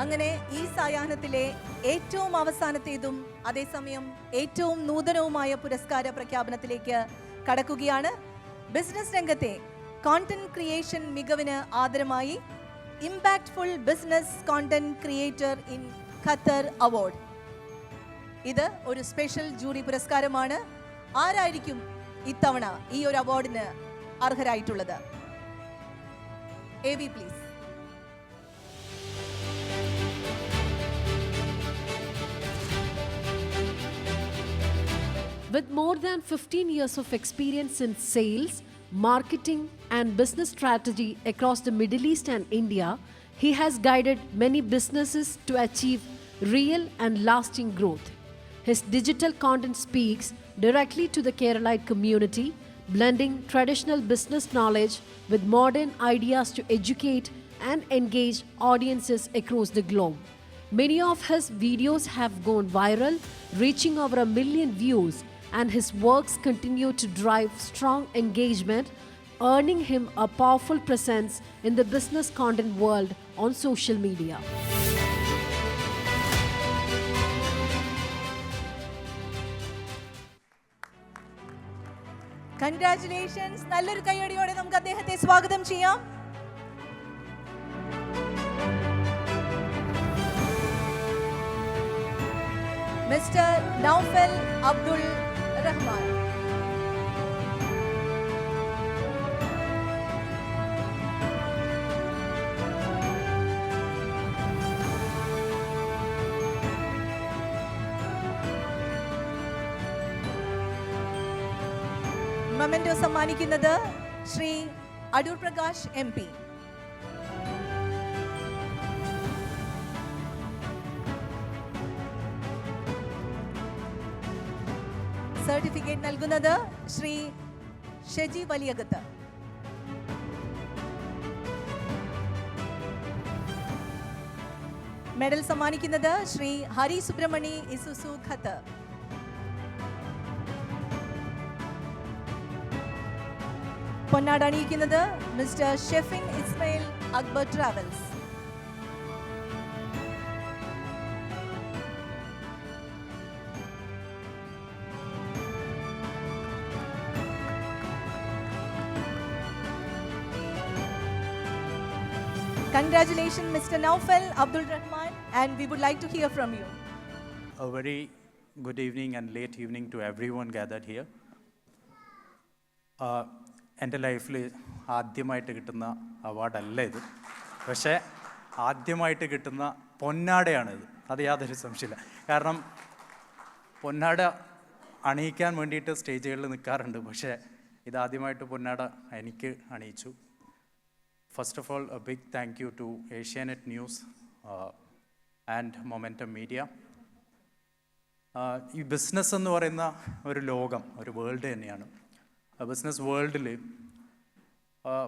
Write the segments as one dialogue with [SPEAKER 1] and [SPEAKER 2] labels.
[SPEAKER 1] അങ്ങനെ ഈ സായാഹ്നത്തിലെ ഏറ്റവും അവസാനത്തേതും അതേസമയം ഏറ്റവും നൂതനവുമായ പുരസ്കാര പ്രഖ്യാപനത്തിലേക്ക് കടക്കുകയാണ്. ബിസിനസ് രംഗത്തെ കോണ്ടന്റ് ക്രിയേഷൻ മികവിന് ആദരമായി impactful business content creator in Qatar award. ഇത് ഒരു സ്പെഷ്യൽ ജൂറി പുരസ്കാരമാണ്. ആരായിരിക്കും ഇത്തവണ ഈ ഒരു അവാർഡിന് അർഹരായിട്ടുള്ളത്? AV please.
[SPEAKER 2] With more than 15 years of experience in sales, marketing and business strategy across the Middle East and India, he has guided many businesses to achieve real and lasting growth. His digital content speaks directly to the Keralite community, blending traditional business knowledge with modern ideas to educate and engage audiences across the globe. Many of his videos have gone viral, reaching over 1 million views, and his works continue to drive strong engagement, earning him a powerful presence in the business content world on social media.
[SPEAKER 1] Congratulations. നല്ലൊരു കൈയടിയോടെ നമുക്ക് അദ്ദേഹത്തെ സ്വാഗതം ചെയ്യാം. Mister Naufal Abdul Rahman. Memento സമ്മാനിക്കുന്നത് Shri Adoor Prakash MP. Certificate നൽകുന്നത് Shri Sheji Valiyakath. Medal സമ്മാനിക്കുന്നത് Shri Hari Subrahmani Isuzu Qatar. പൊന്നാട അണിയിക്കുന്നത് mister Shefin Ismail Akbar Travels. Congratulations, Mr. Naufal Abdul Rahman, and we would like to hear from you.
[SPEAKER 3] A very good evening and late evening to everyone gathered here. എൻ്റെ ലൈഫിൽ ആദ്യമായിട്ട് കിട്ടുന്ന അവാർഡല്ല ഇത്, പക്ഷേ ആദ്യമായിട്ട് കിട്ടുന്ന പൊന്നാടയാണിത്. അത് യാതൊരു സംശയമില്ല. കാരണം പൊന്നാട അണിയിക്കാൻ വേണ്ടിയിട്ട് സ്റ്റേജുകളിൽ നിൽക്കാറുണ്ട്, പക്ഷേ ഇതാദ്യമായിട്ട് പൊന്നാട എനിക്ക് അണിയിച്ചു. First of all, a big thank you to Asianet News and Momentum Media. ഈ ബിസിനസ് എന്ന് പറയുന്ന ഒരു ലോകം, ഒരു വേൾഡ് തന്നെയാണ്. ബിസിനസ് വേൾഡിൽ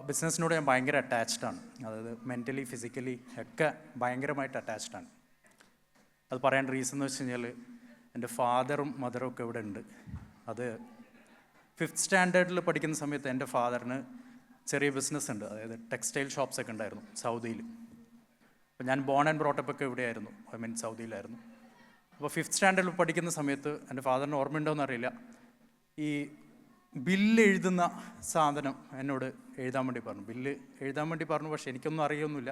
[SPEAKER 3] ബിസിനസ്സിനോട് ഞാൻ ഭയങ്കര അറ്റാച്ച്ഡാണ്. അതായത് മെൻ്റലി ഫിസിക്കലി ഒക്കെ ഭയങ്കരമായിട്ട് അറ്റാച്ച്ഡാണ്. അത് പറയാൻ റീസൺ എന്ന് വെച്ച് കഴിഞ്ഞാൽ എൻ്റെ ഫാദറും മദറും ഒക്കെ ഇവിടെ ഉണ്ട്. അത് 5th സ്റ്റാൻഡേർഡിൽ പഠിക്കുന്ന സമയത്ത് എൻ്റെ ഫാദറിന് ചെറിയ ബിസിനസ് ഉണ്ട്, അതായത് ടെക്സ്റ്റൈൽ ഷോപ്സ് ഒക്കെ ഉണ്ടായിരുന്നു സൗദിയിൽ. അപ്പോൾ ഞാൻ ബോൺ ആൻഡ് ബ്രോട്ടപ്പ് ഒക്കെ ഇവിടെയായിരുന്നു, സൗദിയിലായിരുന്നു. അപ്പോൾ 5th സ്റ്റാൻഡേർഡിൽ പഠിക്കുന്ന സമയത്ത് എൻ്റെ ഫാദറിന് ഓർമ്മയുണ്ടോയെന്ന് അറിയില്ല, ഈ ബില്ല് എഴുതുന്ന സാധനം എന്നോട് എഴുതാൻ വേണ്ടി പറഞ്ഞു. ബില്ല് എഴുതാൻ വേണ്ടി പറഞ്ഞു, പക്ഷേ എനിക്കൊന്നും അറിയൊന്നുമില്ല,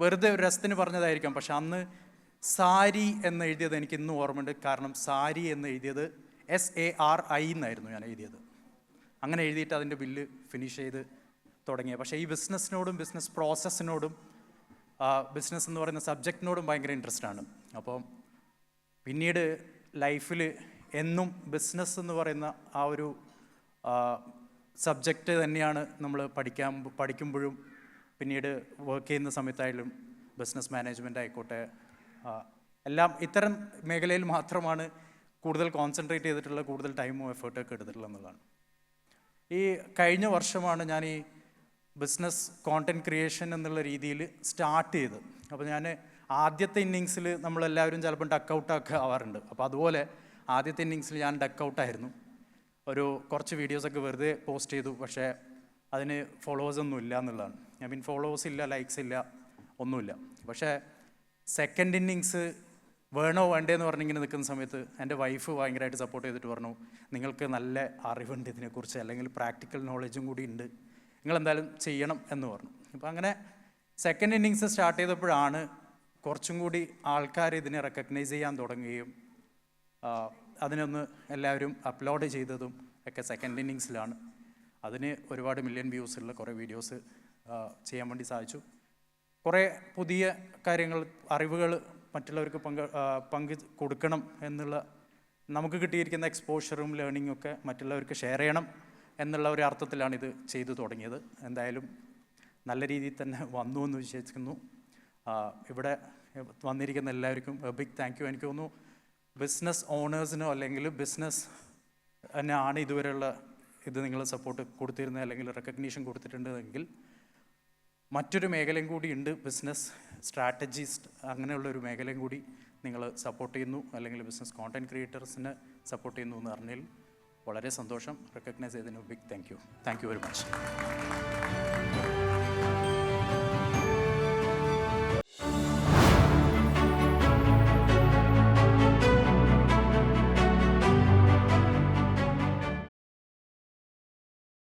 [SPEAKER 3] വെറുതെ ഒരു രസത്തിന് പറഞ്ഞതായിരിക്കാം. പക്ഷെ അന്ന് സാരി എന്ന് എഴുതിയത് എനിക്ക് ഇന്നും ഓർമ്മയുണ്ട്. കാരണം സാരി എന്ന് എഴുതിയത് SARI എന്നായിരുന്നു ഞാൻ എഴുതിയത്. അങ്ങനെ എഴുതിയിട്ട് അതിൻ്റെ ബില്ല് ഫിനിഷ് ചെയ്ത് തുടങ്ങിയത്. പക്ഷേ ഈ ബിസിനസ്സിനോടും ബിസിനസ് പ്രോസസ്സിനോടും ബിസിനസ് എന്ന് പറയുന്ന സബ്ജക്റ്റിനോടും ഭയങ്കര ഇൻട്രസ്റ്റ് ആണ്. അപ്പോൾ പിന്നീട് ലൈഫിൽ എന്നും ബിസിനസ് എന്ന് പറയുന്ന ആ ഒരു സബ്ജക്റ്റ് തന്നെയാണ് നമ്മൾ പഠിക്കുമ്പോഴും പിന്നീട് വർക്ക് ചെയ്യുന്ന സമയത്തായാലും ബിസിനസ് മാനേജ്മെൻ്റ് ആയിക്കോട്ടെ, എല്ലാം ഇത്തരം മേഖലയിൽ മാത്രമാണ് കൂടുതൽ കോൺസെൻട്രേറ്റ് ചെയ്തിട്ടുള്ള, കൂടുതൽ ടൈമും എഫേർട്ടൊക്കെ എടുത്തിട്ടുള്ളത് എന്നുള്ളതാണ്. ഈ കഴിഞ്ഞ വർഷമാണ് ഞാൻ ഈ ബിസിനസ് കോണ്ടൻറ്റ് ക്രിയേഷൻ എന്നുള്ള രീതിയിൽ സ്റ്റാർട്ട് ചെയ്ത്. അപ്പോൾ ഞാൻ ആദ്യത്തെ ഇന്നിങ്സിൽ നമ്മളെല്ലാവരും ചിലപ്പോൾ ഡക്കൗട്ടൊക്കെ ആവാറുണ്ട്. അപ്പോൾ അതുപോലെ ആദ്യത്തെ ഇന്നിങ്സിൽ ഞാൻ ഡക്കൗട്ടായിരുന്നു. കുറച്ച് വീഡിയോസൊക്കെ വെറുതെ പോസ്റ്റ് ചെയ്തു, പക്ഷേ അതിന് ഫോളോവേഴ്സൊന്നും ഇല്ല എന്നുള്ളതാണ്. ഫോളോവേഴ്സ് ഇല്ല, ലൈക്സ് ഇല്ല, ഒന്നുമില്ല. പക്ഷേ സെക്കൻഡ് ഇന്നിങ്സ് വേണോ വേണ്ടേന്ന് പറഞ്ഞിങ്ങനെ നിൽക്കുന്ന സമയത്ത് എൻ്റെ വൈഫ് ഭയങ്കരമായിട്ട് സപ്പോർട്ട് ചെയ്തിട്ട് പറഞ്ഞു, നിങ്ങൾക്ക് നല്ല അറിവുണ്ട് ഇതിനെക്കുറിച്ച്, അല്ലെങ്കിൽ പ്രാക്ടിക്കൽ നോളജും കൂടി ഉണ്ട്, നിങ്ങളെന്തായാലും ചെയ്യണം എന്ന് പറഞ്ഞു. അപ്പോൾ അങ്ങനെ സെക്കൻഡ് ഇന്നിങ്സ് സ്റ്റാർട്ട് ചെയ്തപ്പോഴാണ് കുറച്ചും കൂടി ആൾക്കാർ ഇതിനെ റെക്കഗ്നൈസ് ചെയ്യാൻ തുടങ്ങുകയും അതിനൊന്ന് എല്ലാവരും അപ്ലോഡ് ചെയ്തതും ഒക്കെ സെക്കൻഡ് ഇന്നിങ്സിലാണ്. അതിന് ഒരുപാട് മില്യൺ വ്യൂസുള്ള കുറേ വീഡിയോസ് ചെയ്യാൻ വേണ്ടി സാധിച്ചു. കുറേ പുതിയ കാര്യങ്ങൾ, അറിവുകൾ മറ്റുള്ളവർക്ക് പങ്ക് കൊടുക്കണം എന്നുള്ള, നമുക്ക് കിട്ടിയിരിക്കുന്ന എക്സ്പോഷറും ലേണിങ്ങും ഒക്കെ മറ്റുള്ളവർക്ക് ഷെയർ ചെയ്യണം എന്നുള്ള ഒരു അർത്ഥത്തിലാണ് ഇത് ചെയ്തു തുടങ്ങിയത്. എന്തായാലും നല്ല രീതിയിൽ തന്നെ വന്നു എന്ന് വിശ്വസിക്കുന്നു. ഇവിടെ വന്നിരിക്കുന്ന എല്ലാവർക്കും ബിഗ് താങ്ക് യു. എനിക്ക് തോന്നുന്നു ബിസിനസ് ഓണേഴ്സിനോ അല്ലെങ്കിൽ ബിസിനസ് ആണ് ഇതുവരെയുള്ള ഇത് നിങ്ങൾ സപ്പോർട്ട് കൊടുത്തിരുന്നത് അല്ലെങ്കിൽ റെക്കഗ്നീഷൻ കൊടുത്തിട്ടുണ്ടെങ്കിൽ മറ്റൊരു മേഖലയും കൂടി ഉണ്ട്, ബിസിനസ് സ്ട്രാറ്റജിസ്റ്റ്, അങ്ങനെയുള്ളൊരു മേഖലയും കൂടി നിങ്ങൾ സപ്പോർട്ട് ചെയ്യുന്നു അല്ലെങ്കിൽ ബിസിനസ് കോണ്ടൻറ് ക്രിയേറ്റേഴ്സിനെ സപ്പോർട്ട് ചെയ്യുന്നു എന്ന് പറഞ്ഞതിൽ വളരെ സന്തോഷം. റെക്കഗ്നൈസ് ചെയ്തതിന് big thank you very much.